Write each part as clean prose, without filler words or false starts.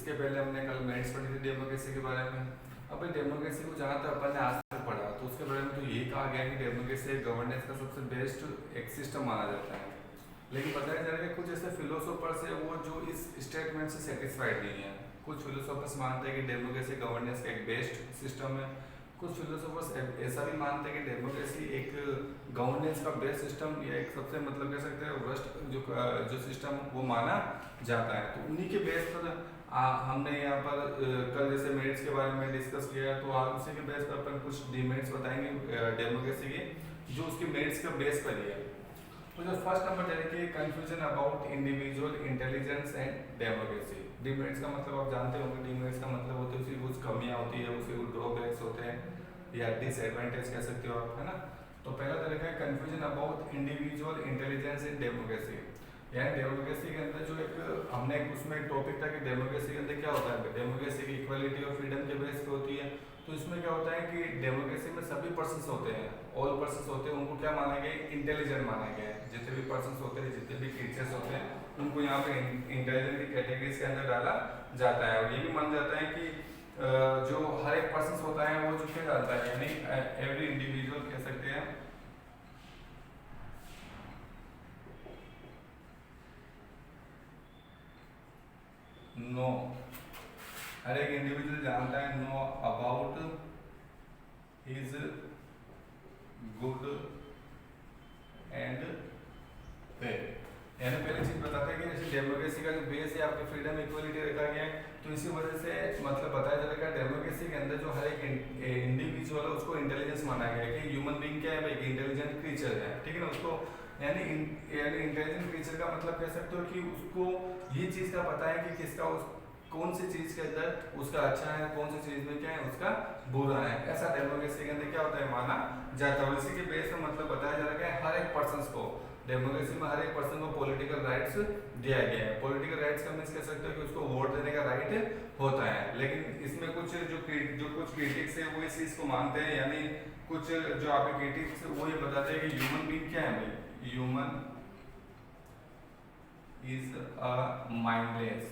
इसके पहले हमने कल मेरिट्स पढ़ी थी डेमोक्रेसी के बारे में। अब भाई डेमोक्रेसी को जहाँ तक अपन ने आज तक पढ़ा तो उसके बारे में तो यही कहा गया कि डेमोक्रेसी गवर्नेंस का सबसे बेस्ट एक सिस्टम माना जाता है। लेकिन बताया जा रहा है कि कुछ ऐसे फिलोसोफर्स है वो जो इस स्टेटमेंट से सेटिस्फाइड नहीं है। कुछ फिलोसोफर्स मानते हैं कि डेमोक्रेसी गवर्नेंस का एक बेस्ट सिस्टम है। कुछ फिलोसोफर्स ऐसा भी मानते हैं कि डेमोक्रेसी एक गवर्नेंस का बेस्ट सिस्टम या एक सबसे मतलब कह सकते हैं वर्स्ट जो सिस्टम वो माना जाता है। तो उन्हीं के बेस पर हमने यहाँ पर कल जैसे मेरिट्स के बारे में डिस्कस किया, तो आज उसी के बेस पर अपन कुछ डिमेरिट्स बताएंगे डेमोक्रेसी के जो उसके मेरिट्स के बेस पर ही है। तो जो फर्स्ट नंबर दे रखिए confusion about individual intelligence and democracy. Demerits का मतलब आप जानते होंगे, डिमेरिट्स का मतलब होते हैं उसकी कुछ कमियां होती है, उसके कुछ ड्रॉबैक्स होते हैं या डिसएडवांटेज कह सकते हो आप, है ना। तो पहला तो लिखा है confusion about individual intelligence in democracy. यानी डेमोक्रेसी के अंदर जो एक हमने उसमें एक टॉपिक था कि डेमोक्रेसी के अंदर क्या होता है, डेमोक्रेसी की इक्वालिटी और फ्रीडम के बेस पे होती है। तो इसमें क्या होता है कि डेमोक्रेसी में सभी पर्सन्स होते हैं, ऑल पर्सन्स होते हैं, उनको क्या माना गया है, इंटेलिजेंट माना गया है। जितने भी पर्सन्स होते हैं, जितने भी क्रीचर्स होते हैं, उनको यहाँ पे इंटेलिजेंट की कैटेगरीज के अंदर डाला जाता है। और ये भी माना जाता है कि जो हर एक पर्सन होता है वो जो क्या डालता है, यानी एवरी इंडिविजुअल कह सकते हैं नो, हर एक इंडिविजुअल जानता है know about his good and bad. यानी पहली चीज बताते हैं कि जैसे डेमोक्रेसी का जो बेस है आपके फ्रीडम इक्वलिटी रखा गया है, तो इसी वजह से मतलब बताया जा रहा है डेमोक्रेसी के अंदर जो हर एक इंडिविजुअल है उसको इंटेलिजेंस माना गया है कि ह्यूमन बीइंग क्या है भाई, इंटेलिजेंट क्रीचर है, ठीक है ना। उसको यानी इंटेलिजेंट क्रीचर का मतलब कह सकते हो कि उसको ये चीज का पता है कि किसका कौन सी चीज के अंदर उसका अच्छा है, कौन सी चीज में क्या है उसका बुरा है। ऐसा डेमोक्रेसी के अंदर क्या होता है माना जाता है। इसी के बेस में मतलब बताया जा रहा है हर एक पर्सन को डेमोक्रेसी में हर एक पर्सन को पॉलिटिकल राइट्स दिया गया है। पॉलिटिकल राइट्स का मीन्स कह सकते हो कि उसको वोट देने का राइट होता है। लेकिन इसमें कुछ जो कुछ क्रिटिक्स है वो इस चीज को मानते हैं, यानी कुछ जो आपके क्रिटिक्स वो ये बताते हैं कि ह्यूमन बीइंग क्या है भाई, ह्यूमन इज अ माइंडलेस।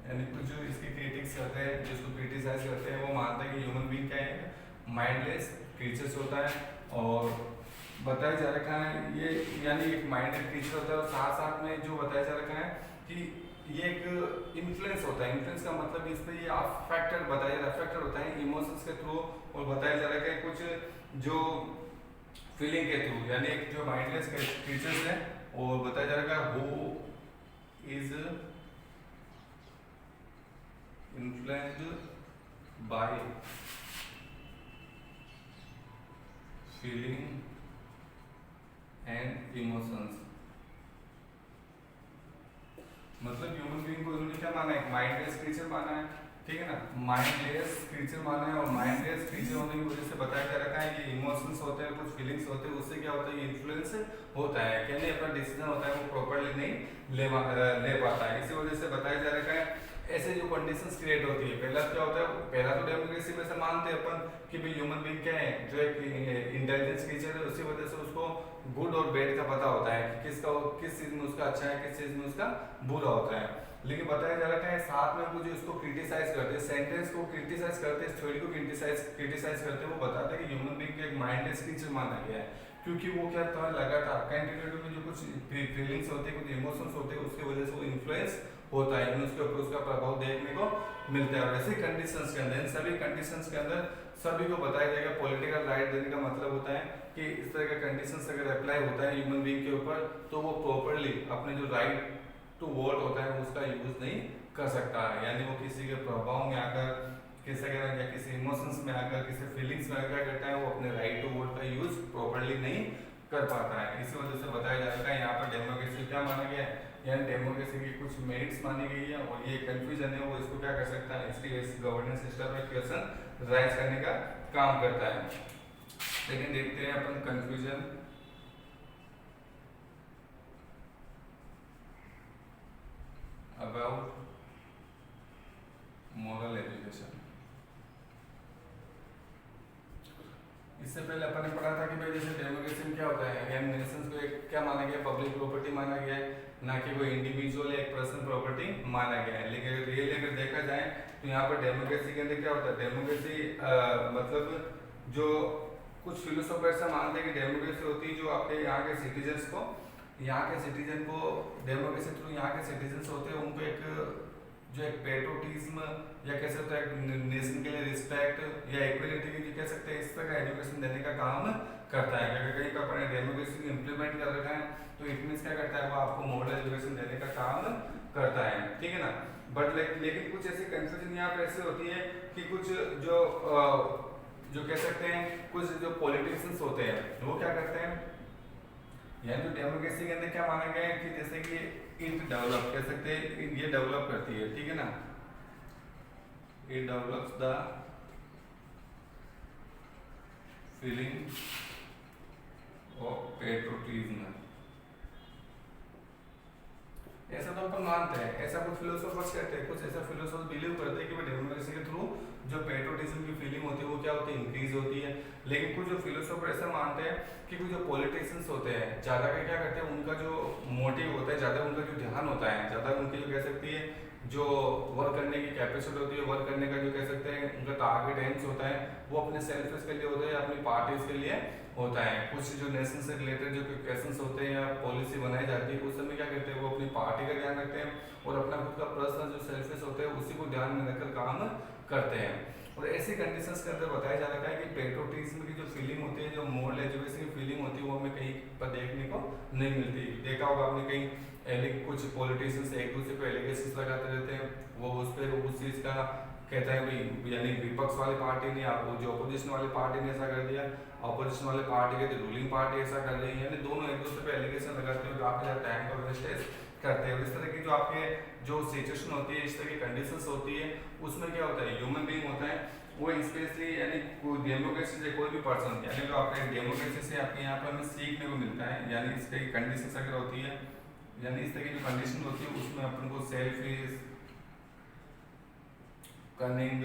यानी कुछ जो इसके क्रिटिक्स करते हैं, जिसको क्रिटिसाइज करते हैं, वो मानते हैं कि ह्यूमन बीइंग क्या है, माइंडलेस क्रीचर्स होता है। और बताया जा रखा है ये यानी एक माइंडेड क्रीचर होता है। और साथ साथ में जो बताया जा रखा है कि ये एक इन्फ्लुएंस होता है। इन्फ्लुएंस का मतलब इस पे ये अफेक्टेड बताया जा रहा है, अफेक्टेड होता है इमोशंस के थ्रू। और बताया जा रहा है कुछ जो फीलिंग के थ्रू, यानी एक जो माइंडलेस क्रीचर्स है। और बताया जा रहा है who is influenced by feeling and emotions। मतलब ह्यूमन बीइंग को इन्होंने क्या माना है, माइंडलेस क्रीचर माना है, ठीक है ना। माइंडलेस क्रीचर माना है। और माइंडलेस क्रीचर होने की वजह से बताया जा रखा है कि इमोशंस होते हैं, कुछ फीलिंग्स होते हैं, उससे क्या होता है इन्फ्लुएंस होता है, यानी अपना डिसीजन होता है वो प्रॉपर्ली नहीं ले पाता है। इसी वजह से बताया जा रखा है ऐसे जो कंडीशंस क्रिएट होती है। पहला क्या होता है, पहला तो डेमोक्रेसी में से मानते हैं अपन कि भाई ह्यूमन बीइंग क्या है, जो एक इंटेलिजेंस क्रीचर है, उसी वजह से उसको गुड और बैड का पता होता है कि किस चीज में उसका अच्छा है, किस चीज में उसका बुरा होता है। लेकिन बताया जा रहा है साथ में वो जो इसको क्रिटिसाइज करते हैं, सेंटेंस को क्रिटिसाइज करते हैं, थ्योरी को क्रिटिसाइज करते हैं, वो बताते हैं कि ह्यूमन बीइंग को एक माइंडलेस क्रीचर माना गया है। क्योंकि वो क्या था लगातार कंटिन्यूटी में जो कुछ फीलिंग्स होते हैं, कुछ इमोशंस होते हैं, उसकी वजह से वो इन्फ्लुएंस होता है, उसके ऊपर उसका प्रभाव देखने को मिलता है। और ऐसे कंडीशंस के अंदर, इन सभी कंडीशंस के अंदर सभी को बताया जाएगा पॉलिटिकल राइट देने का मतलब होता है कि इस तरह का कंडीशंस अगर अप्लाई होता है ह्यूमन बीइंग के ऊपर, तो वो प्रॉपर्ली अपने जो राइट टू वोट होता है उसका यूज नहीं कर सकता है। यानी वो किसी के प्रभाव में आकर, किसी के या किसी इमोशंस में आकर, किसी फीलिंग्स में आकर करता है, वो अपने राइट टू वोट का यूज प्रॉपर्ली नहीं कर पाता है। इसी वजह से बताया जा रहा है यहाँ पर डेमोक्रेसी क्या माना गया है, यानी डेमोक्रेसी की कुछ मेरिट्स मानी गई है। और ये कंफ्यूजन है वो इसको क्या कर सकता है, इसलिए इस गवर्नेंस सिस्टम में क्वेश्चन राइज करने का काम करता है। लेकिन देखते हैं अपन कंफ्यूजन अबाउट मोरल एजुकेशन। इससे पहले अपन ने पढ़ा था कि भाई जैसे डेमोक्रेसी में क्या होता है, यानी नेशंस को एक क्या माना गया, पब्लिक प्रॉपर्टी माना गया है, ना कि कोई इंडिविजुअल या एक पर्सनल प्रॉपर्टी माना गया है। लेकिन रियली अगर देखा जाए तो यहाँ पर डेमोक्रेसी के अंदर क्या होता है, डेमोक्रेसी मतलब जो कुछ फिलोसोफर्स से मानते हैं कि डेमोक्रेसी होती है जो आपके यहाँ के सिटीजन्स को, यहाँ के सिटीजन को डेमोक्रेसी थ्रू यहाँ के सिटीजन्स होते हैं उनको एक जो एक पेट्रोटिज्म या कह सकते हैं नेशन के लिए रिस्पेक्ट या इक्वलिटी भी कह सकते हैं, इस तरह का एजुकेशन देने का काम करता है। अगर कहीं पर अपने डेमोक्रेसी को इम्प्लीमेंट कर रखा है तो इट मीन्स क्या करता है, वो आपको मॉडल एजुकेशन देने का काम करता है, ठीक है ना। बट लेकिन कुछ ऐसी कंफ्यूजन यहाँ पे ऐसी होती है कि कुछ जो कह सकते हैं कुछ जो पॉलिटिशियंस होते हैं वो क्या करते हैं, यानी तो डेमोक्रेसी के अंदर क्या माना गया है कि जैसे कि इट डेवलप कह सकते हैं, ये डेवलप करती है, ठीक है ना, it develops the feeling of patriotism, ऐसा तो अपन मानते हैं, ऐसा कुछ फिलोसोफर्स कहते हैं, कुछ ऐसा फिलोसोफर्स बिलीव करते हैं कि भाई डेमोक्रेसी के थ्रू जो पेट्रोटिज्म की फीलिंग होती है वो क्या होती है, इंक्रीज होती है। लेकिन कुछ जो फिलोसोफर ऐसा मानते हैं कि कुछ जो पॉलिटिशियंस होते हैं ज़्यादा का क्या करते हैं, उनका जो मोटिव होता है, ज़्यादा उनका जो ध्यान होता है, ज़्यादा उनकी जो कह सकती है जो वर्क करने की कैपेसिटी होती है, वर्क करने का जो कह सकते हैं उनका टारगेट एम्स होता है वो अपने सेल्फिश के लिए होता है या अपनी पार्टीज के लिए होता है। कुछ जो नेशन से रिलेटेड जो क्वेश्चंस होते हैं या पॉलिसी बनाई जाती है उस समय क्या करते हैं, वो अपनी पार्टी का ध्यान रखते हैं और अपना खुद का पर्सनल जो सेल्फिश होते हैं उसी को ध्यान में रखकर काम करते हैं। और ऐसी कंडीशंस के अंदर बताया जा रहा है कि पेट्रोटिज्म की जो फीलिंग होती है, जो मॉरल एजुकेशन की फीलिंग होती है वो हमें कहीं पर देखने को नहीं मिलती। देखा होगा आपने कहीं कुछ पॉलिटिशियंस एक दूसरे को एलिगेशंस लगाते रहते हैं, वो उस पर उस चीज़ का कहता है भाई, यानी विपक्ष वाली पार्टी ने आपको जो अपोजिशन वाली पार्टी ने ऐसा कर दिया, अपोजिशन वाली पार्टी कहते रूलिंग पार्टी ऐसा कर रही है, यानी दोनों एक दूसरे पे एलिगेशन लगाते हुए काफी ज्यादा टाइम का वेस्टेज करते हैं। इस तरह की जो आपके जो सिचुएशन होती है, इस तरह की कंडीशंस होती है, उसमें क्या होता है, ह्यूमन बीइंग होता है वो स्पेशली यानी डेमोक्रेसी से कोई भी पर्सन, यानी जो आपके डेमोक्रेसी से आपके यहाँ पर हमें सीखने को मिलता है, यानी इस तरह की कंडीशन अगर होती है, यानी इस तरह की जो कंडीशन होती है उसमें अपन को सेल्फिश, कनिंग,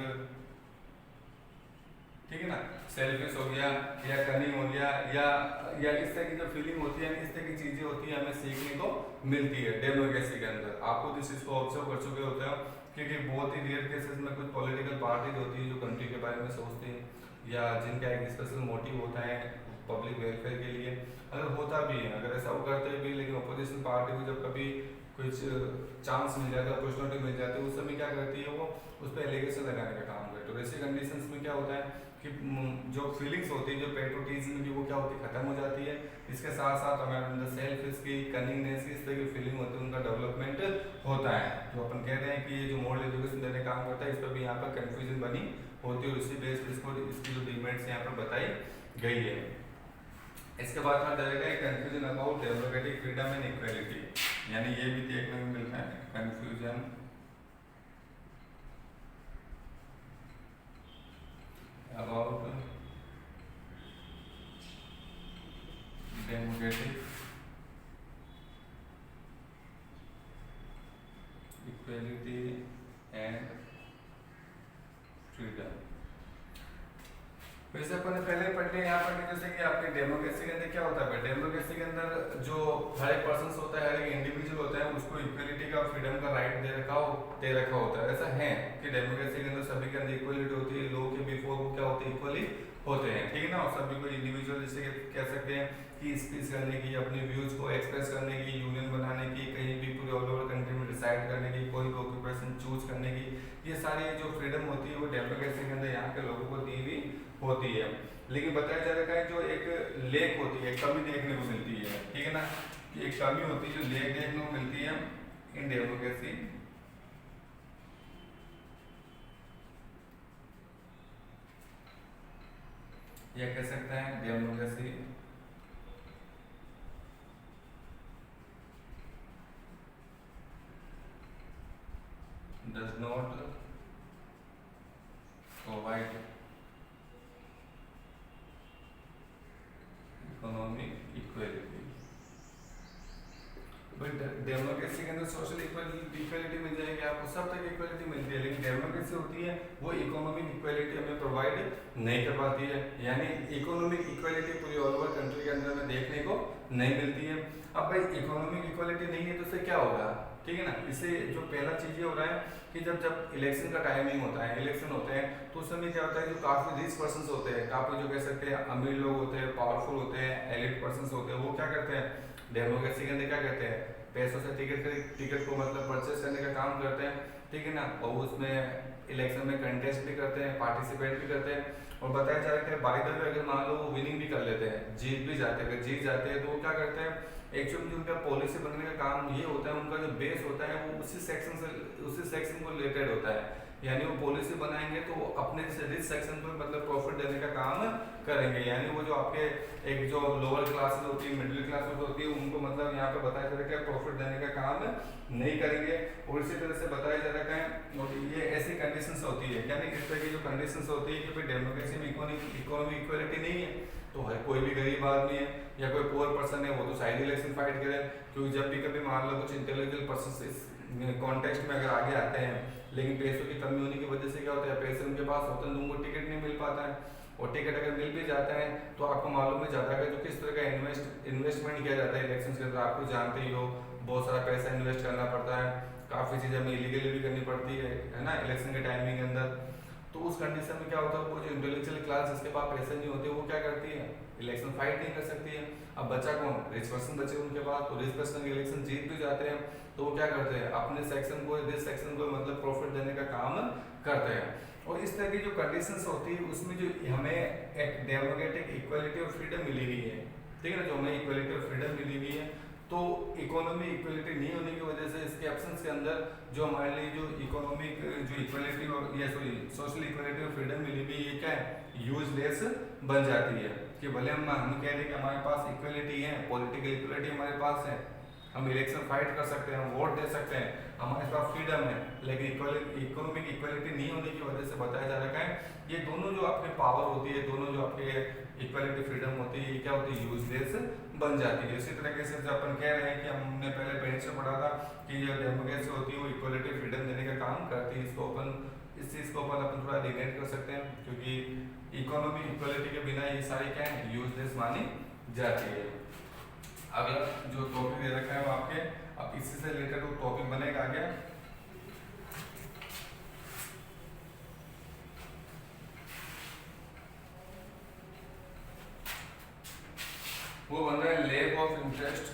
ठीक है ना, सेल्फिश हो गया या कनिंग हो गया या इस तरह की जो फीलिंग होती है, इस तरह की चीजें होती है हमें सीखने को मिलती है डेमोक्रेसी के अंदर। आपको इस चीज को ऑब्जर्व कर चुके होते हो क्योंकि बहुत ही रेयर केसेस में कुछ पॉलिटिकल पार्टीज होती है जो कंट्री के बारे में सोचती है या जिनका एक स्पेशल मोटिव होता है पब्लिक वेलफेयर के लिए, अगर होता भी है, अगर ऐसा वो करते भी, लेकिन अपोजिशन पार्टी को जब कभी कुछ चांस मिल जाता है, अपॉर्चुनिटी मिल जाती है, उस समय क्या करती है वो उस पर एलिगेशन लगाने का काम करती है। तो ऐसे कंडीशंस में क्या होता है कि जो फीलिंग्स होती है, जो पेट्रोटिज्म की, वो क्या होती है, खत्म हो जाती है। इसके साथ साथ हमारे अंदर सेल्फ इसकी कनिंगनेस की इस तरह की फीलिंग होती है, उनका डेवलपमेंट होता है। जो अपन कह रहे हैं कि ये जो मॉरल एजुकेशन देने का काम करता है, इस पर भी यहाँ पर कंफ्यूजन बनी होती है और इसी बेस पर इसकी जो डिमेरिट्स यहाँ पर बताई गई है। इसके बाद में जाएगा confusion about democratic freedom and equality, यानी ये भी देखने को मिलता है confusion about democratic equality and freedom. वैसे अपन ने पहले पढ़ लिया यहाँ पर जैसे कि आपके डेमोक्रेसी के अंदर क्या होता है, डेमोक्रेसी के अंदर जो हर एक पर्सन होता है, हर एक इंडिविजुअल होता है, उसको इक्वलिटी का, फ्रीडम का राइट दे रखा होता है। ऐसा है कि डेमोक्रेसी के अंदर सभी के अंदर इक्वलिटी होती है, लोगों के बिफोर वो क्या होते हैं, इक्वली होते हैं, ठीक है ना। और सभी को इंडिविजुअल जैसे कह सकते हैं कि स्पीच करने की, अपने व्यूज को एक्सप्रेस करने की, यूनियन बनाने की, कहीं भी पूरे ऑल ओवर कंट्री में डिसाइड करने की, कोई भी ऑक्यूपेशन चूज करने की, ये सारी जो फ्रीडम होती है वो डेमोक्रेसी के अंदर यहाँ के लोगों को दी हुई होती है। लेकिन बताया जा रहा है जो एक लेक होती है, कमी देखने को मिलती है, ठीक है ना, कि एक कमी होती है जो लेक देखने को मिलती है इन डेमोक्रेसी, या कह सकते हैं democracy does not provide economic equality। But democracy के अंदर सोशल इक्वालिटी मिल जाएगी, आपको सब तक इक्वालिटी मिलती है, लेकिन डेमोक्रेसी डेमोक्रेसी होती है वो इकोनॉमिक इक्वालिटी हमें प्रोवाइड नहीं कर पाती है, यानी इकोनॉमिक इक्वालिटी पूरी ऑल ओवर कंट्री के अंदर में देखने को नहीं मिलती है। अब भाई इकोनॉमिक इक्वालिटी नहीं है तो उससे क्या होगा, ठीक है ना। इससे जो पहला चीज ये हो रहा है कि जब इलेक्शन का टाइमिंग होता है, इलेक्शन होते हैं, तो उस समय क्या होता है जो काफी रिच पर्सन होते हैं, काफी जो कह सकते हैं अमीर लोग होते हैं, पावरफुल होते हैं, एलिट पर्सन होते हैं, वो क्या करते हैं डेमोक्रेसी के अंदर क्या करते हैं पैसों से टिकट को मतलब परचेस करने का काम करते हैं, ठीक है ना। और उसमें इलेक्शन में कंटेस्ट भी करते हैं, पार्टिसिपेट भी करते हैं, और बताया जा रहा है बाई द वे अगर मान लो वो विनिंग भी कर लेते हैं, जीत भी जाते हैं, अगर जीत जाते हैं तो वो क्या करते हैं एक्चुअली उनका पॉलिसी बनने का काम ये होता है, उनका जो बेस होता है वो उसी सेक्शन को रिलेटेड होता है, यानी वो पॉलिसी बनाएंगे तो अपने रिच सेक्शन को मतलब प्रॉफिट देने का काम करेंगे, यानी वो जो आपके एक जो लोअर क्लासेस होती है, मिडिल क्लासेस होती है, उनको मतलब यहाँ पे बताया जा रहा है प्रॉफिट देने का काम नहीं करेंगे। और इसी तरह से बताया जा रहा है और ये ऐसी कंडीशंस होती है, यानी इस तरह की जो कंडीशंस होती है कि भाई डेमोक्रेसी में इकोनॉमिक इक्वालिटी नहीं है तो है कोई भी गरीब आदमी है या कोई पुअर पर्सन है वो तो शायद इलेक्शन फाइट करे, क्योंकि जब भी कभी मान लो कुछ इंटेलेक्चुअल पर्सन इस कॉन्टेक्स्ट में अगर आगे आते हैं, लेकिन पैसों की कमी होने की वजह से क्या होता है पैसे उनके पास होते हैं तो उनको टिकट नहीं मिल पाता है, और टिकट अगर मिल भी जाता है तो आपको मालूम है जाता है जो किस तरह का इन्वेस्टमेंट किया जाता है इलेक्शन के अंदर, आपको जानते ही हो बहुत सारा पैसा इन्वेस्ट करना पड़ता है, काफ़ी चीज़ें हमें इलीगली भी करनी पड़ती है ना इलेक्शन के टाइमिंग के अंदर। तो उस कंडीशन में क्या होता है वो जो इंटेलेक्चुअल क्लास जिसके पास पैसे नहीं होते वो क्या करती है इलेक्शन फाइट नहीं कर सकती है। अब बचा कौन, रिच पर्सन बचे उनके पास, तो रिच पर्सन इलेक्शन जीत भी जाते हैं तो वो क्या करते हैं अपने सेक्शन को रिच सेक्शन को मतलब प्रॉफिट देने का काम करते हैं। और इस तरह की जो कंडीशंस होती है उसमें जो हमें एक डेमोक्रेटिक इक्वालिटी और फ्रीडम मिली हुई है, ठीक है ना, जो हमें इक्वालिटी और फ्रीडम मिली हुई है, तो इकोनॉमी इक्वलिटी नहीं होने की वजह से इसके एब्सेंस के अंदर जो हमारे लिए जो इकोनॉमिक जो इक्वलिटी और या सॉरी सोशल इक्वलिटी और फ्रीडम मिली हुई ये क्या है यूजलेस बन जाती है। कि भले हम कह रहे हैं कि हमारे पास इक्वलिटी है, पॉलिटिकल इक्वलिटी हमारे पास है, हम इलेक्शन फाइट कर सकते हैं, हम वोट दे सकते हैं, हमारे पास फ्रीडम है, लेकिन इकोनॉमिक इक्वलिटी नहीं होने की वजह से बताया जा रहा है ये दोनों जो आपके पावर होती है, दोनों जो आपके इक्वलिटी फ्रीडम होती है ये क्या होती है यूजलेस बन जाती है। इसी तरीके से जो अपन कह रहे हैं कि हमने पहले पेज से पढ़ा था कि जो डेमोक्रेसी होती है वो इक्वलिटी फ्रीडम देने का काम करती है, इसको अपन इस चीज़ को अपन थोड़ा रिलेट कर सकते हैं, क्योंकि इकोनॉमी इक्वलिटी के बिना ये सारी क्या है यूजलेस मानी जाती है। अगला जो टॉपिक दे रखा है वो आपके अब इसी से रिलेटेड वो टॉपिक बनेगा आगे, वो बन रहा है lack of interest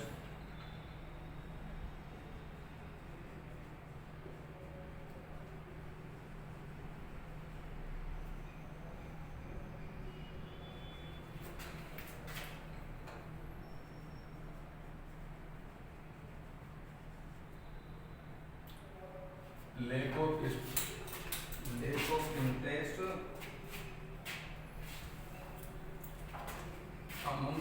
lack of interest among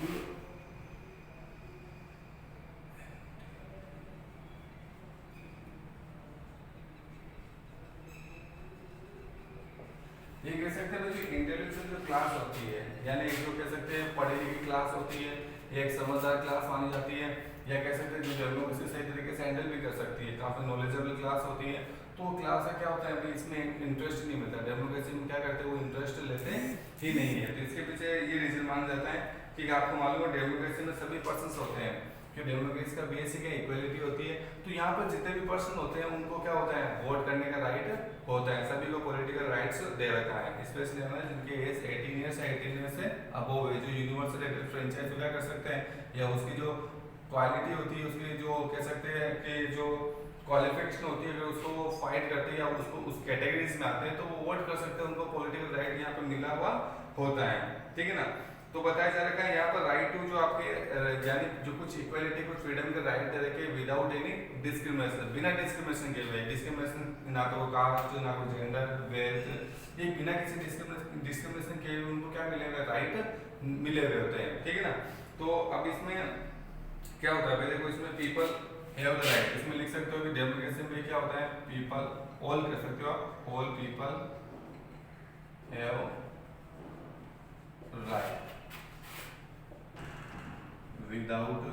ये कह सकते हैं जो इंटेलेक्चुअल जो क्लास होती है, यानी जो कह सकते हैं पढ़ी लिखी क्लास होती है, एक समझदार क्लास मानी जाती है, या कह सकते हैं जो डेमोक्रेसी सही तरीके से हैंडल भी कर सकती है, काफ़ी नॉलेजेबल क्लास होती है, तो क्लास का क्या होता है अभी इसमें इंटरेस्ट नहीं मिलता, डेमोक्रेसी में क्या करते हैं वो इंटरेस्ट लेते ही नहीं है। तो इसके पीछे ये रीजन माना जाता है कि आपको मालूम है डेमोक्रेसी में सभी पर्सन होते हैं, कि डेमोक्रेसी का बेसिक है इक्वलिटी होती है, तो यहाँ पर जितने भी पर्सन होते हैं उनको क्या होता है वोट करने का राइट होता है, सभी को पॉलिटिकल राइट्स दे रखा है, स्पेशली जिनके एज 18 ईयर्स है 18 ईयर्स से अबव है, जो यूनिवर्सल फ्रेंचाइज क्या कर सकते हैं, या उसकी जो क्वालिटी होती है उसकी जो कह सकते हैं कि जो क्वालिफिकेशन होती है अगर उसको फाइट करते हैं या उसको उस कैटेगरीज में आते हैं तो वो वोट कर सकते हैं, उनको पॉलिटिकल राइट यहाँ पर मिला हुआ होता है, ठीक है ना। तो बताया जा रहा है यहाँ पर राइट टू जो आपके यानी जो कुछ इक्वालिटी कुछ फ्रीडम के राइट दे रखे विदाउट एनी डिस्क्रिमिनेशन, बिना डिस्क्रिमिनेशन के हुए, डिस्क्रिमिनेशन ना तो कास्ट ना कोई जेंडर वेल्थ, ये बिना किसी डिस्क्रिमिनेशन के उनको क्या मिलेगा राइट मिले हुए होते हैं, ठीक है ना। तो अब इसमें क्या होता है पहले देखो इसमें पीपल हैव द राइट, इसमें लिख सकते हो कि डेमोक्रेसी में क्या होता है पीपल ऑल कह सकते हो आप, all people have right without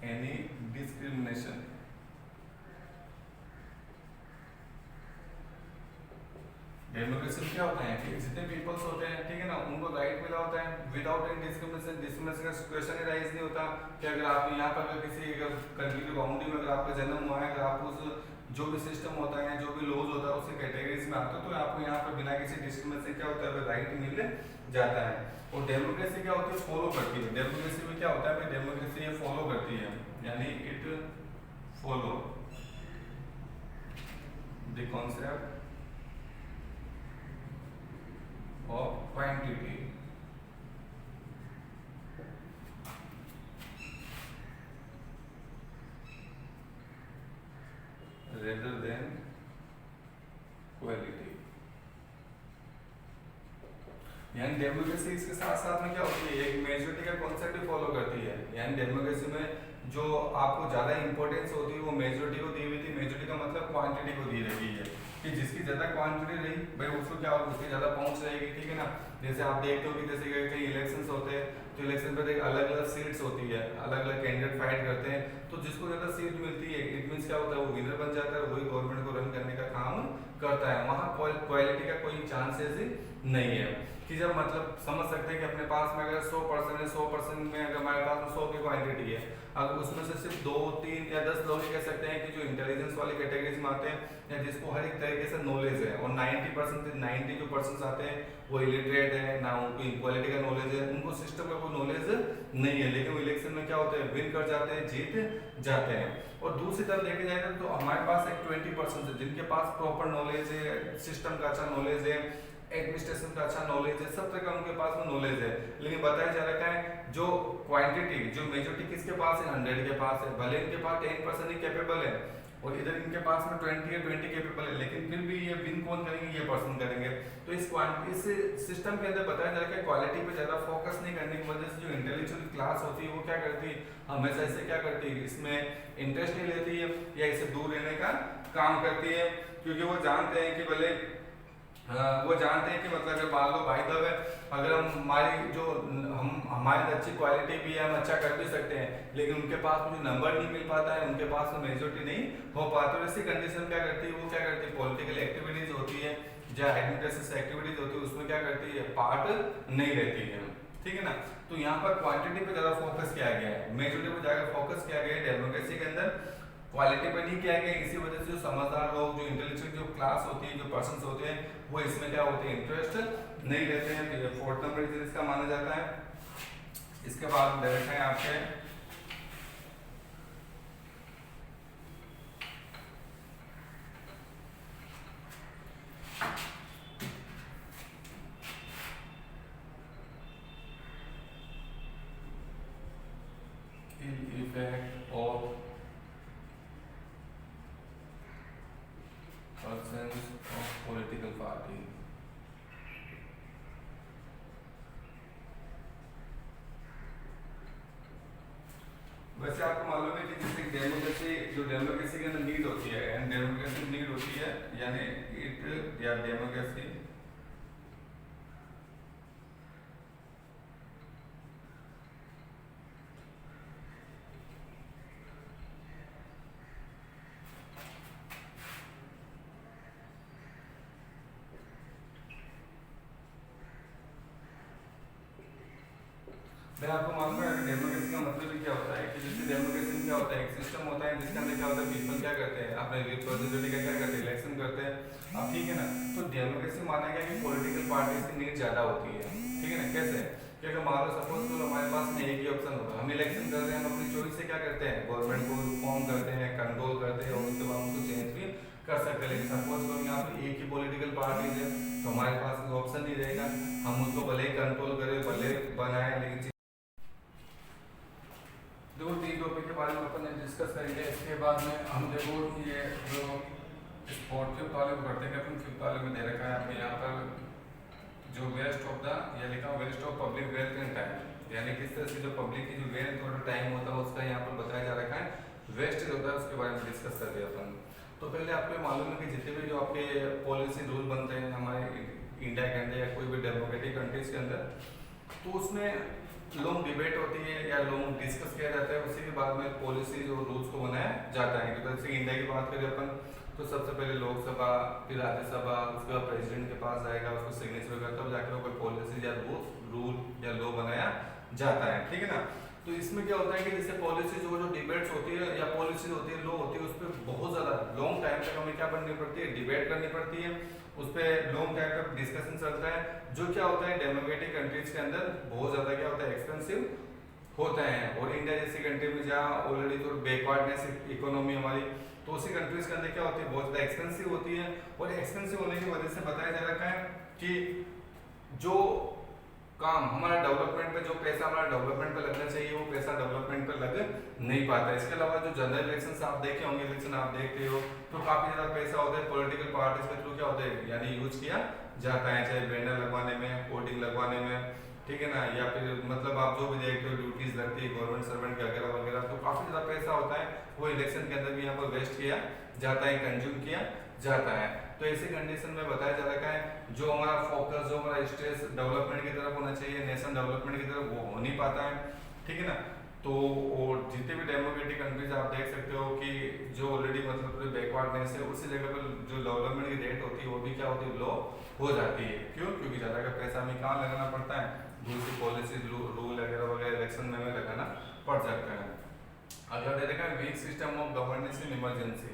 any discrimination, democracy में क्या होता है कि जितने पीपल्स होते हैं, ठीक है ना, उनको राइट मिला होता है विदाउट एनी डिस्क्रिमिनेशन। डिस्क्रिमिनेशन का क्वेश्चन ही राइज नहीं होता कि अगर आप यहाँ पर अगर किसी कंट्री की बाउंड्री में अगर आपका जन्म हुआ है, अगर आप उस जो भी सिस्टम होता है, जो भी लॉज होता है, उसके कैटेगरीज में आते हो, तो आपको यहाँ पर बिना किसी डिस्क्रिमिनेशन क्या होता है राइट मिल जाता है। और डेमोक्रेसी क्या होती है, फॉलो करती है। डेमोक्रेसी में क्या होता है, डेमोक्रेसी ये फॉलो करती है, यानी it follow the concept of quantity rather than quality। यानी डेमोक्रेसी इसके साथ साथ में क्या होती है, एक मेजोरिटी का कॉन्सेप्ट भी फॉलो करती है। यानी डेमोक्रेसी में जो आपको ज्यादा इंपॉर्टेंस होती है वो मेजोरिटी को दी हुई थी। मेजोरिटी का मतलब क्वांटिटी को दी रही है कि जिसकी ज्यादा क्वांटिटी रही भाई उसको क्या होगा, उसकी ज्यादा पहुंच रहेगी, ठीक है ना। जैसे आप देखते हो कि जैसे कई इलेक्शंस होते हैं तो इलेक्शन पे अलग अलग सीट्स होती है, अलग अलग कैंडिडेट फाइट करते हैं, तो जिसको ज्यादा सीट मिलती है इट मींस क्या होता है वो विनर बन जाता है, वही गवर्नमेंट को रन करने का काम करता है। वहाँ क्वालिटी का कोई चांसेस नहीं है कि जब मतलब समझ सकते हैं कि अपने पास में अगर 100% है, 100% में अगर हमारे पास में 100 की क्वांटिटी है, अगर उसमें से सिर्फ 2, 3 या 10 लोग ही कह सकते हैं कि जो इंटेलिजेंस वाली कैटेगरीज में आते हैं या जिसको हर एक तरीके से नॉलेज है, और 90% जो पर्सन आते हैं वो इलिटरेट है, ना उनको इक्वालिटी का नॉलेज है, उनको सिस्टम का कोई नॉलेज नहीं है, लेकिन वो इलेक्शन में क्या होता है विन कर जाते हैं, जीत जाते हैं। और दूसरी तरफ देखे जाए तो हमारे पास एक 20% है जिनके पास प्रॉपर नॉलेज है, सिस्टम का अच्छा नॉलेज है, एडमिनिस्ट्रेशन का अच्छा नॉलेज है, सब तरह का उनके पास में नॉलेज है, लेकिन बताया जा रहा है जो क्वांटिटी जो मेजोरिटी किसके पास है 100 के पास है, भले इनके पास 10% ही कैपेबल है और इधर इनके पास में 20 कैपेबल है, लेकिन फिर भी ये विन कौन करेंगे, ये पर्सन करेंगे। तो इस सिस्टम के अंदर बताया जा रहा है कि क्वालिटी पे ज्यादा फोकस नहीं करने की वजह से जो इंटेलेक्चुअल क्लास होती है वो क्या करती है, हमेशा इसे क्या करती है, इसमें इंटरेस्ट नहीं लेती है या इसे दूर रहने का काम करती है, क्योंकि वो जानते हैं कि भले वो जानते हैं कि मतलब अगर मान लो भाई दब है, अगर हम हमारी जो हम हमारी अच्छी क्वालिटी भी है, हम अच्छा कर भी सकते हैं, लेकिन उनके पास मुझे नंबर नहीं मिल पाता है, उनके पास में मेजोरिटी नहीं हो पाती। तो ऐसी कंडीशन क्या करती है, वो क्या करती है पॉलिटिकल एक्टिविटीज होती है या एडमिनिस्ट्रेटिव एक्टिविटीज होती है, उसमें क्या करती है पार्ट नहीं रहती है, ठीक है ना। तो यहाँ पर क्वांटिटी पे ज्यादा फोकस किया गया है, मेजोरिटी पे ज्यादा फोकस किया गया है डेमोक्रेसी के अंदर, क्वालिटी पर नहीं किया गया। इसी वजह से जो समझदार लोग, जो इंटेलेक्चुअल जो क्लास होती है, जो पर्संस होते हैं, वो इसमें क्या होते हैं इंटरेस्ट नहीं लेते हैं। तो ये 4th नंबर रीजन इसका माना जाता है। इसके बाद डायरेक्ट है आपके effect of persons of political party। वैसे आपको मालूम है कि जैसे डेमोक्रेसी के अंदर नीड होती है, एंड डेमोक्रेसी नीड होती है, यानी इट या डेमोक्रेसी मैं आपको मालूम है डेमोक्रेसी का मतलब भी क्या होता है कि जैसे डेमोक्रेसी में क्या होता है, एक सिस्टम होता है जिसके अंदर क्या होता है पीपल क्या करते हैं अपने रिप्रेजेंटेटिव का क्या करते हैं इलेक्शन करते हैं, अब ठीक है ना। तो डेमोक्रेसी माना गया कि पॉलिटिकल पार्टीज की नीड ज्यादा होती है, ठीक है ना। कैसे, क्योंकि मान लो सपोज तो हमारे पास में एक ही ऑप्शन होगा, हम इलेक्शन कर रहे हैं, हम अपनी चॉइस से क्या करते हैं गवर्नमेंट को फॉर्म करते हैं, कंट्रोल करते हैं और उसके बाद उनको चेंज भी कर सकते हैं। लेकिन सपोज करो यहाँ पे एक ही पॉलिटिकल पार्टीज है तो हमारे पास ऑप्शन नहीं रहेगा, हम उसको भले ही कंट्रोल करें, भले बनाए, लेकिन दो तीन टॉपिक के बारे में अपन डिस्कस करेंगे। इसके बाद में हम देखो ये जो स्पॉट फिफ्थ वाले को करते हैं, अपन फिफ्थ वाले में दे रखा है आपके यहाँ पर जो वेस्ट ऑफ द या लिखा waste of public wealth and time, यानी किस तरह से जो पब्लिक की जो वेल्थ और टाइम होता है उसका यहाँ पर बताया जा रखा है। वेस्ट होता है उसके बारे में डिस्कस करते हैं अपन। तो पहले आपको मालूम है कि जितने भी जो आपके पॉलिसी रूल बनते हैं हमारे इंडिया के अंदर या कोई भी डेमोक्रेटिक कंट्रीज के अंदर, तो उसमें लॉन्ग डिबेट होती है या लॉन्ग डिस्कस किया जाता है, उसी के बाद में पॉलिसी और रूल्स को बनाया जाता है। तो जैसे इंडिया की बात करें अपन तो सबसे पहले लोकसभा, फिर राज्यसभा, उसके बाद प्रेसिडेंट के पास जाएगा, उसको सिग्नेचर होगा, तब जाके वो कोई पॉलिसी या रूल या लॉ बनाया जाता है। ठीक है ना। तो इसमें क्या होता है कि जैसे पॉलिसीज जो डिबेट्स होती है या पॉलिसीज होती है, लॉ होती है, उस पर बहुत ज़्यादा लॉन्ग टाइम तक हमें क्या करनी पड़ती है, डिबेट करनी पड़ती है, उस पर लॉन्ग टाइम तक डिस्कशन चलता है, जो क्या होता है डेमोक्रेटिक कंट्रीज के अंदर बहुत ज़्यादा क्या होता है, एक्सपेंसिव होता है। और इंडिया जैसी कंट्री में जहाँ ऑलरेडी तो बैकवर्डनेस इकोनॉमी हमारी, तो उसी कंट्रीज के अंदर क्या होती है, बहुत ज़्यादा एक्सपेंसिव होती है। और एक्सपेंसिव होने की वजह से बताया जा रखा है कि जो काम हमारा डेवलपमेंट पे, जो पैसा हमारा डेवलपमेंट पे लगना चाहिए, वो पैसा डेवलपमेंट पे लग नहीं पाता है। इसके अलावा जो जनरल इलेक्शन आप देखे होंगे, इलेक्शन आप देखते हो तो काफी ज्यादा पैसा होता है पॉलिटिकल पार्टीज के थ्रू क्या होता है, यानी यूज किया जाता है, चाहे बैनर लगवाने में, होर्डिंग लगवाने में, ठीक है ना, या फिर मतलब आप जो भी देखते हो ड्यूटीज लगती है गवर्नमेंट सर्वेंट की वगैरह वगैरह, तो काफी ज्यादा पैसा होता है, वो इलेक्शन के अंदर भी यहाँ पर वेस्ट किया जाता है, कंज्यूम किया जाता है। तो ऐसी कंडीशन में बताया जा रखा है जो हमारा फोकस, जो हमारा स्ट्रेस डेवलपमेंट की तरफ होना चाहिए, नेशन डेवलपमेंट की तरफ, वो हो नहीं पाता है। ठीक है ना। तो और जितने भी डेमोक्रेटिक कंट्रीज आप देख सकते हो कि जो ऑलरेडी मतलब पूरी बैकवर्डनेस है, उसी जगह पर जो डेवलपमेंट की रेट होती है वो भी क्या होती है, लो हो जाती है। क्यों? क्योंकि ज़्यादा का पैसा हमें कहाँ लगाना पड़ता है, दूसरी पॉलिसी रूल वगैरह वगैरह इलेक्शन में हमें लगाना पड़ सकता है। अगला दे रखा है weak system of governance in emergency.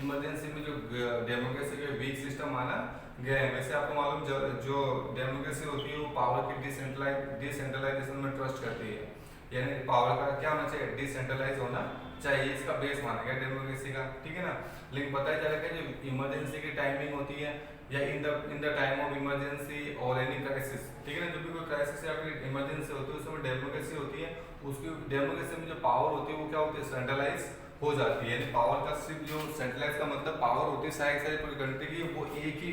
Emergency में जो डेमोक्रेसी के वीक सिस्टम माना गया है। वैसे आपको मालूम जो डेमोक्रेसी होती है वो पावर की डिसेंट्रलाइजेशन में ट्रस्ट करती है, यानी पावर का क्या होना चाहिए, डिसेंट्रलाइज होना चाहिए, इसका बेस माना गया डेमोक्रेसी का। ठीक है ना। लेकिन बताया जा रहा है जो इमरजेंसी की टाइमिंग होती है या in the time of emergency और एनी क्राइसिस, ठीक है ना, जब भी कोई क्राइसिस या फिर इमरजेंसी होती है उसमें डेमोक्रेसी होती है, उसकी डेमोक्रेसी में जो पावर होती है वो क्या होती है, सेंट्रलाइज हो जाती है। यानी पावर का सिर्फ जो सेंट्रलाइज का मतलब पावर होती है सारी पूरी कंट्री की, वो एक ही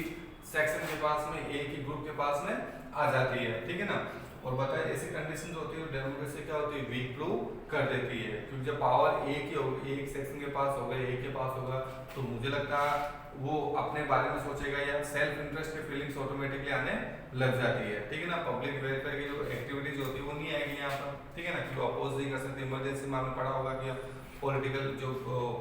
सेक्शन के पास में, एक ही ग्रुप के पास में आ जाती है। ठीक है ना। और बताए ऐसी कंडीशन जो होती है डेमोक्रेसी क्या होती है, वीक प्रूव कर देती है, क्योंकि जब पावर एक ही होगी, एक सेक्शन के पास होगा, एक के पास होगा, तो मुझे लगता है वो अपने बारे में सोचेगा या सेल्फ इंटरेस्ट की फीलिंग्स ऑटोमेटिकली आने लग जाती है। ठीक है ना। पब्लिक वेलफेयर की जो एक्टिविटीज होती है वो नहीं आएगी यहाँ पर। ठीक है ना। क्योंकि अपोज नहीं कर सकते, इमरजेंसी में आपने पढ़ा होगा कि पॉलिटिकल जो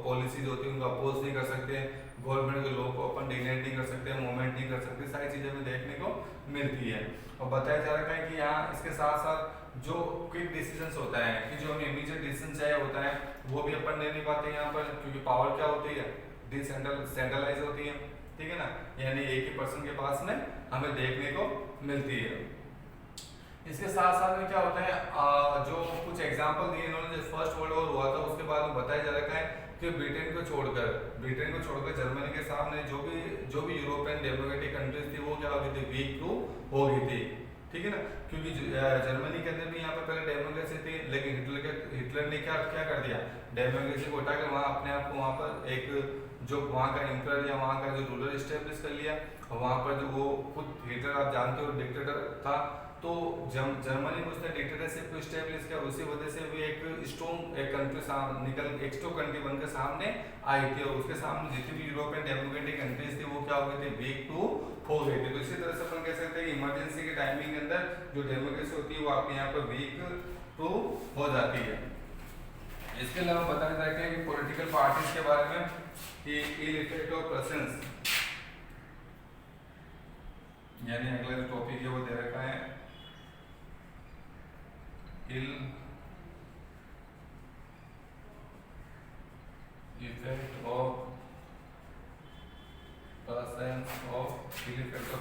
पॉलिसीज होती है उनको अपोज नहीं कर सकते, गवर्नमेंट के लॉ को अपन डिग्नेट नहीं कर सकते, मूवमेंट नहीं कर सकते, सारी चीज़ें हमें देखने को मिलती है। और बताया जा रहा है कि यहाँ इसके साथ साथ जो क्विक डिसीजंस होता है कि जो हमें इमीडिएट डिसीजन चाहिए होता है वो भी अपन ले नहीं पाते यहाँ पर, क्योंकि पावर क्या होती है, सेंट्रलाइज होती है। ठीक है ना। यानी एक ही पर्सन के पास में हमें देखने को मिलती है। इसके साथ साथ में क्या होता है, जो कुछ एग्जांपल दिए इन्होंने, जब फर्स्ट वर्ल्ड वॉर हुआ था उसके बाद बताया जा रहा है कि ब्रिटेन को छोड़कर जर्मनी के सामने जो भी यूरोपियन डेमोक्रेटिक कंट्रीज थी वो क्या हो गई थी, वीक टू हो गई थी। ठीक है ना। क्योंकि जर्मनी के अंदर भी यहाँ पर पहले डेमोक्रेसी थी, लेकिन हिटलर ने क्या क्या कर दिया, डेमोक्रेसी को उठाकर वहाँ अपने आप को वहाँ पर एक जो वहाँ का एम्परर या वहाँ का जो रूलर स्टेब्लिश कर लिया। और वहाँ पर जो वो खुद हिटलर आप जानते हो डिक्टेटर था, तो जर्मनी में उसने डिक्टेटरशिप को स्टेब्लिश किया, उसी वजह से भी एक स्ट्रॉन्ग एक कंट्री एक स्ट्रॉन्ग कंट्री बनकर सामने आई थी। और उसके सामने जितनी भी यूरोपियन डेमोक्रेटिक कंट्रीज थी वो क्या हो गई थी, वीक टू हो गई थी। तो इसी तरह से अपन कह सकते हैं कि इमरजेंसी के टाइमिंग के अंदर जो डेमोक्रेसी होती है वो आपके यहाँ पर वीक टू हो जाती है। इसके अलावा बताया जाता है कि पॉलिटिकल पार्टीज के बारे में कि इल इफेक्ट ऑफ प्रेजेंस, यानी अगला जो टॉपिक है वो दे रखा है ill effect of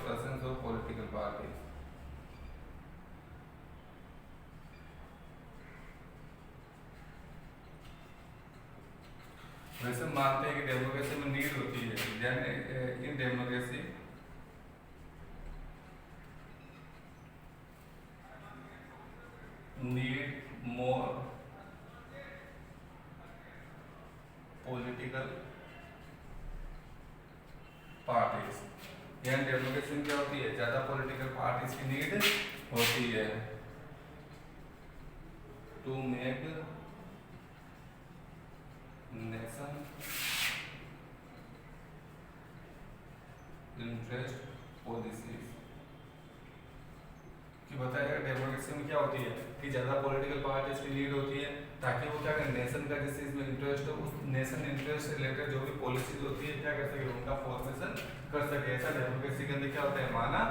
presence of political parties। वैसे मानते हैं कि डेमोक्रेसी में नीड होती है, यानी in democracy need more political parties, यानी डेमोक्रेसी में क्या होती है, ज्यादा पॉलिटिकल पार्टीज की नीड होती है to make nation interest policies. कि बताया डेमोक्रेसी में क्या होती है कि ज्यादा पॉलिटिकल पार्टीज की नीड होती है ताकि वो क्या करें, नेशन का जिस चीज में इंटरेस्ट हो उस नेशन इंटरेस्ट से रिलेटेड जो भी पॉलिसीज होती है क्या कर सके, उनका फॉर्मेशन कर सके। ऐसा डेमोक्रेसी के अंदर क्या होता है, माना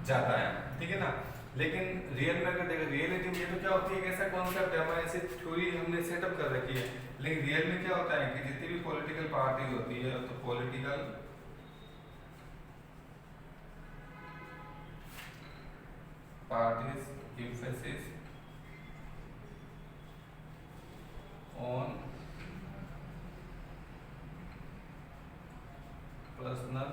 जाता है, ठीक है ना। लेकिन रियल में अगर देखो, रियलिटी में ये तो क्या होती है, ऐसा कॉन्सेप्ट है, हमारे ऐसी थ्योरी हमने सेटअप कर रखी है। लेकिन रियल में क्या होता है कि जितनी भी पॉलिटिकल पार्टीज होती है, तो political parties emphasis on personal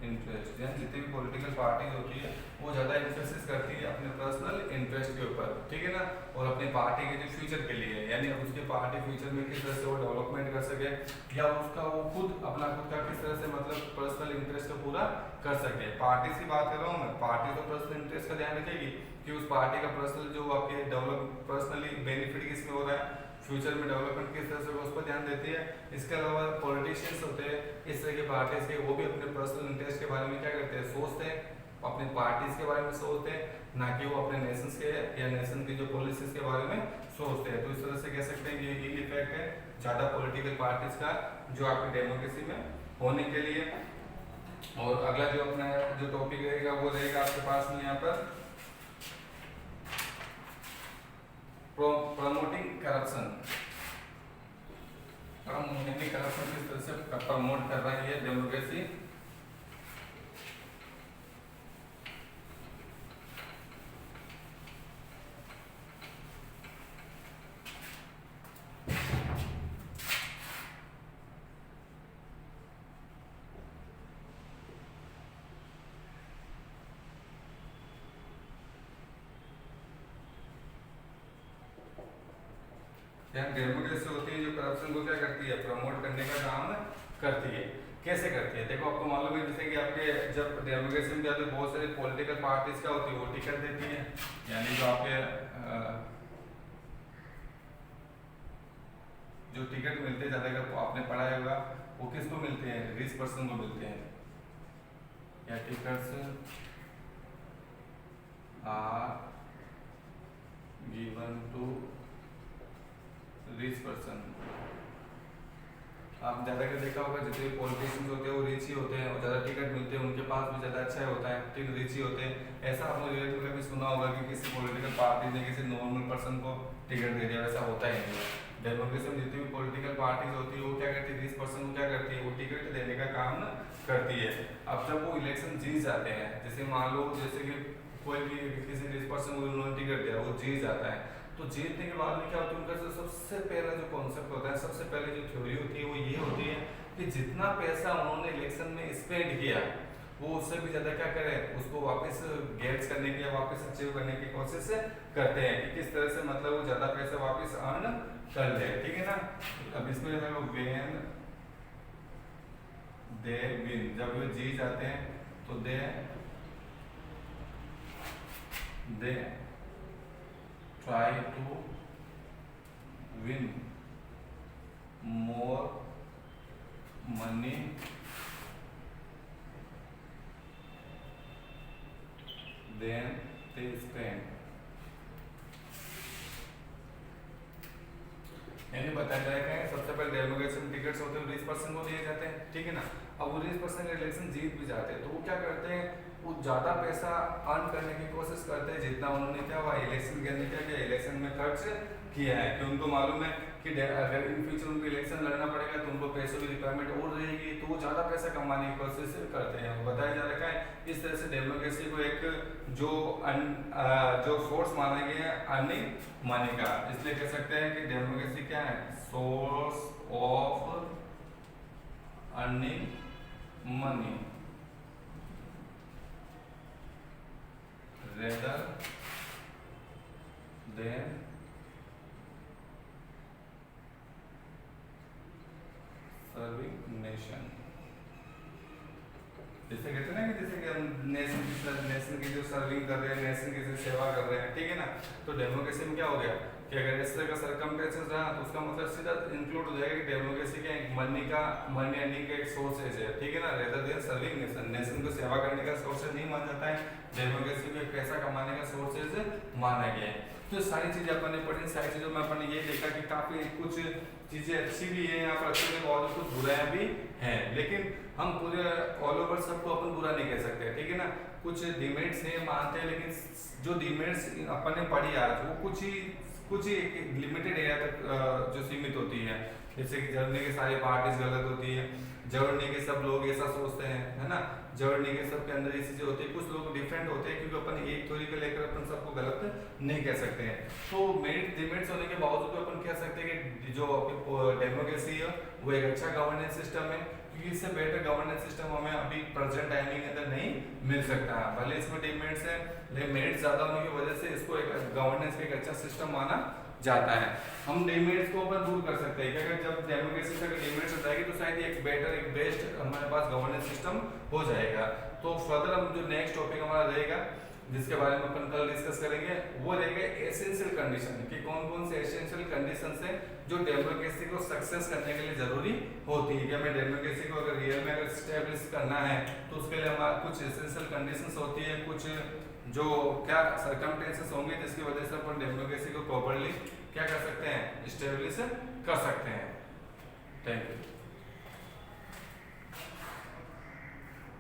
interest, यानी जितनी भी पॉलिटिकल पार्टीज होती है वो ज़्यादा एम्फेसिस करती है अपने पर्सनल इंटरेस्ट के ऊपर, ठीक है ना, और अपनी पार्टी के जो फ्यूचर के लिए, यानी अब उसके पार्टी फ्यूचर में किस तरह से वो डेवलपमेंट कर सके, या उसका वो खुद अपना खुद का किस तरह से मतलब पर्सनल इंटरेस्ट को पूरा कर सके। पार्टी की बात कर रहा हूँ मैं, पार्टी तो पर्सनल इंटरेस्ट का ध्यान रखेगी कि उस पार्टी का पर्सनल जो आपके डेवलप पर्सनली बेनिफिट किसमें हो रहा है, फ्यूचर में डेवलपमेंट किस तरह से उस पर ध्यान देती है। इसके अलावा पॉलिटिशियंस होते हैं इस तरह के पार्टीज के, वो भी अपने पर्सनल इंटरेस्ट के बारे में क्या करते हैं, सोचते हैं, अपने पार्टीज के बारे में सोचते हैं, ना कि वो अपने नेशंस के या नेशन की जो पॉलिसीज के बारे में सोचते हैं। तो इस तरह से कह सकते हैं कि ये इफेक्ट है ज़्यादा पॉलिटिकल पार्टीज का जो आपकी डेमोक्रेसी में होने के लिए। और अगला जो अपना जो टॉपिक रहेगा वो रहेगा आपके पास में यहाँ पर प्रमोटिंग करप्शन। करप्शन किस तरह से प्रमोट कर रहा है ये डेमोक्रेसी। डेमोक्रेसी होती है जो करप्शन को क्या करती है, प्रमोट करने का काम करती है। कैसे करती है, देखो आपको मालूम है जैसे कि आपके जब डेमोक्रेसी में जाते बहुत सारी पॉलिटिकल पार्टीज क्या होती है, वो टिकट देती है, यानी जो आपके जो टिकट मिलते हैं ज्यादा, अगर आपने पढ़ा होगा वो किसको मिलते हैं, रिच पर्सन को मिलते हैं, या tickets are given to rich person. आप ज्यादा कर देखा होगा जितने पॉलिटिशियंस होते हैं वो रिच ही होते हैं और ज्यादा टिकट मिलते हैं उनके पास भी ज्यादा अच्छा होता है, ठीक, रिच ही होते हैं। ऐसा आपने रिलेटिव में भी सुना होगा कि किसी पॉलिटिकल पार्टी ने किसी नॉर्मल पर्सन को टिकट दे दिया, वैसा होता ही नहीं है। डेमोक्रेसी में जितनी भी पॉलिटिकल पार्टीज होती है वो क्या करती है, रिच पर्सन को क्या करती है, वो टिकट देने का काम करती है। अब जब वो इलेक्शन जीत जाते हैं, जैसे मान लो जैसे कि कोई भी किसी रिच पर्सन को उन्होंने टिकट दिया, वो जीत जाता है, तो जीतने के बाद में क्या होता है, उनका सबसे पहला जो कॉन्सेप्ट होता है, सबसे पहले जो थ्योरी होती है वो ये होती है कि जितना पैसा उन्होंने इलेक्शन में स्पेंड किया वो उससे भी ज्यादा क्या करें, उसको वापस गेट्स करने की या वापस अचीव करने की कोशिश करते हैं कि किस तरह से मतलब वो ज्यादा पैसा वापस अर्न कर ले, ठीक है ना। अब इसमें वेन दे विन, जब वे जीत जाते हैं तो दे try to win more money than they spend। यानी बताया जाएगा है सबसे पहले डेमोक्रेसी में टिकट्स होते हैं रिच पर्सन को दिए जाते हैं, ठीक है ना। अब वो रिच पर्सन इलेक्शन जीत भी जाते हैं तो वो क्या करते हैं, वो ज़्यादा पैसा अर्न करने की कोशिश करते हैं जितना उन्होंने क्या हुआ इलेक्शन के अंदर क्या किया, इलेक्शन में खर्च किया है। कि उनको मालूम है कि अगर इन फ्यूचर उनको इलेक्शन लड़ना पड़ेगा तो उनको पैसों की रिक्वायरमेंट और रहेगी, तो वो ज़्यादा पैसा कमाने की कोशिश करते हैं। बताया जा रखा है इस तरह से डेमोक्रेसी को एक जो सोर्स माना गया है अर्निंग मनी का, इसलिए कह सकते हैं कि डेमोक्रेसी क्या है, source of earning money rather than serving nation। जैसे कहते हैं ना कि जैसे कि हम नेशन की जो सर्विंग कर रहे हैं, नेशन की जो सेवा कर रहे हैं, ठीक है ना। तो डेमोक्रेसी में क्या हो गया कि अगर इस तरह का सर्कमस्टेंसेस रहा तो उसका मतलब सीधा इंक्लूड हो जाएगा कि डेमोक्रेसी का एक मनी अर्निंग का एक सोर्सेज है, ठीक है ना, रेदर देन सर्विंग नेशन को सेवा करने का सोर्सेज नहीं माना जाता है, डेमोक्रेसी को पैसा कमाने का सोर्सेज माना गया है। तो सारी चीजें अपन ने पढ़ी, सारी चीजों में अपन ने ये देखा कि काफी कुछ चीजें अच्छी भी है यहाँ पर, अच्छी भी बहुत कुछ बुराइयां भी हैं, लेकिन हम पूरे ऑल ओवर सबको अपन बुरा नहीं कह सकते, ठीक है ना। कुछ डिमेरिट्स है मानते हैं, लेकिन जो डिमेरिट्स अपन ने पढ़ी आज वो कुछ ही लिमिटेड एरिया तक जो सीमित होती है, जैसे कि जर्मनी के सारी पार्टीज गलत होती है, जर्मनी के सब लोग ऐसा सोचते हैं, है ना, जर्मनी के सब के अंदर ये चीजें होती है, कुछ लोग डिफरेंट होते हैं, क्योंकि अपन एक थ्योरी को लेकर अपन सबको गलत नहीं कह सकते हैं। तो मेरिट डिमेरिट्स होने के बावजूद अपन कह सकते हैं कि जो डेमोक्रेसी है वो एक अच्छा गवर्नेंस सिस्टम है, क्योंकि इससे बेटर गवर्नेंस सिस्टम हमें अभी प्रेजेंट टाइमिंग के अंदर नहीं मिल सकता है। भले इसमें डिमेरिट्स है, लेकिन मेरिट ज्यादा होने की वजह से इसको एक गवर्नेंस का एक अच्छा सिस्टम माना जाता है। हम डिमेरिट्स को अपन दूर कर सकते हैं कि अगर जब डेमोक्रेसी से डिमेरिट्स हो जाएगी तो शायद एक बेटर एक बेस्ट हमारे पास गवर्नेंस सिस्टम हो जाएगा। तो फर्दर हम जो नेक्स्ट टॉपिक हमारा रहेगा जिसके बारे में अपन कल डिस्कस करेंगे वो रहेगा एसेंशियल कंडीशन, कि कौन कौन से एसेंशियल कंडीशंस है जो डेमोक्रेसी को सक्सेस करने के लिए जरूरी होती है। कि हमें डेमोक्रेसी को अगर रियल में अगर स्टैब्लिश करना है तो उसके लिए हमारे कुछ एसेंशियल कंडीशंस होती है, कुछ जो क्या सर्कमस्टेंसेस होंगे जिसकी वजह से अपन डेमोक्रेसी को प्रॉपर्ली क्या कर सकते हैं, स्टैब्लिश कर सकते हैं। Thank you.